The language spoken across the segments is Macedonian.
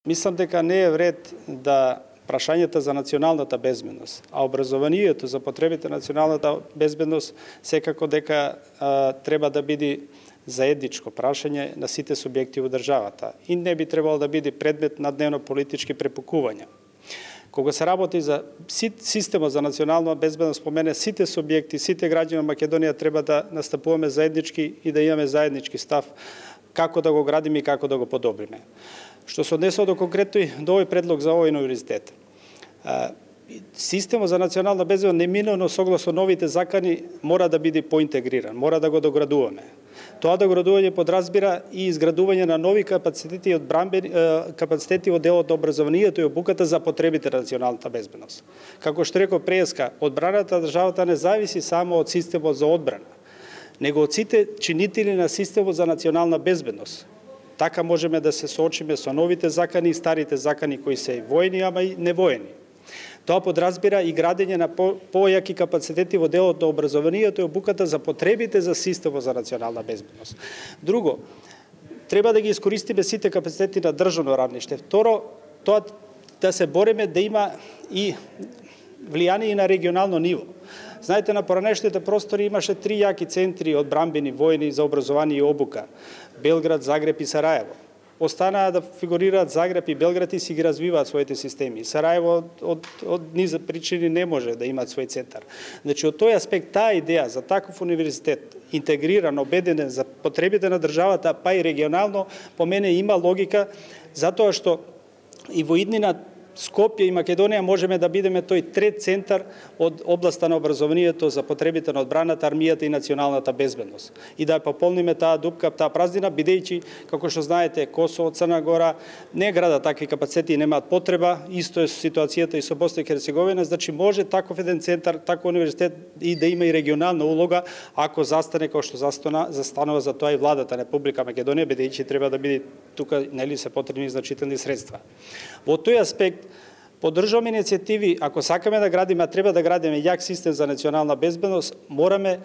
Мислам дека не е вред да прашањата за националната безбедност, а образованието за потребите на националната безбедност секако дека треба да биде заедничко прашање на сите субјекти во државата и не би требало да биде предмет на дневно-политички препукувања. Кога се работи за системот за национална безбедност, по мене сите субјекти, сите граѓани на Македонија треба да настапуваме заеднички и да имаме заеднички став како да го градиме и како да го подобриме. Што се однесува до конкретно до овој предлог за овој универзитет. Системот за национална безбедност неминуемо согласно новите закани мора да биде поинтегриран, мора да го доградуваме. Тоа доградување подразбира и изградување на нови капацитети капацитети во делот на образованието и обуката за потребите на националната безбедност. Како што реков преска, одбраната на државата не зависи само од системот за одбрана, него од сите чинители на системот за национална безбедност. Така можеме да се соочиме со новите закани и старите закани кои се и воени, ама и невоени. Тоа подразбира и градење на појаки капацитети во делот на образованието и обуката за потребите за системот за национална безбедност. Друго, треба да ги искористиме сите капацитети на државно равниште. Второ, тоа да се бориме да има и влијание на регионално ниво. Знаете, на поранешните простори имаше 3 јаки центри одбранбени војни за образование и обука: Белград, Загреб и Сараево. Останаа да фигурираат Загреб и Белград и си ги развиваат своите системи. Сараево од низ причини не може да имаат свој центар. Значи, од тој аспект, таа идеја за таков универзитет, интегриран, обединен за потребите на државата, па и регионално, по мене има логика, затоа што и во иднина Скопје и Македонија можеме да бидеме тој трет центар од областа на образованието за потребите на одбраната, армијата и националната безбедност. И да пополниме таа дупка, таа празнина, бидејќи, како што знаете, Косово, Црна Гора не града такви капацитети и немаат потреба, исто е ситуацијата и со Босна и Херцеговина, значи може таков еден центар, таков универзитет и да има и регионална улога, ако застане како што застанува за тоа и владата на Република Македонија, бидејќи треба да биде тука, нели, се потребни значителни средства. Во тој аспект поддржуваме иницијативи, ако сакаме да градиме, а треба да градиме јак систем за национална безбедност, мораме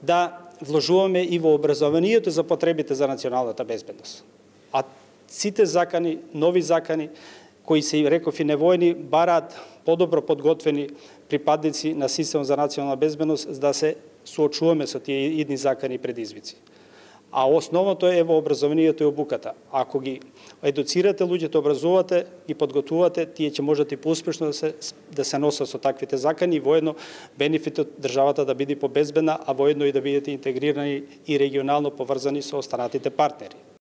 да вложуваме и во образованието за потребите за националната безбедност. А сите закани, нови закани, кои се, реков, и невојни, бараат подобро подготвени припадници на систем за национална безбедност, за да се соочуваме со тие идни закани и предизвици. А основното е во образованието и обуката. Ако ги едуцирате луѓето, образувате и подготвувате, тие ќе можат и поуспешно да се носат со таквите закани и воедно бенефитот државата да биде побезбедна, а воедно и да бидете интегрирани и регионално поврзани со останатите партнери.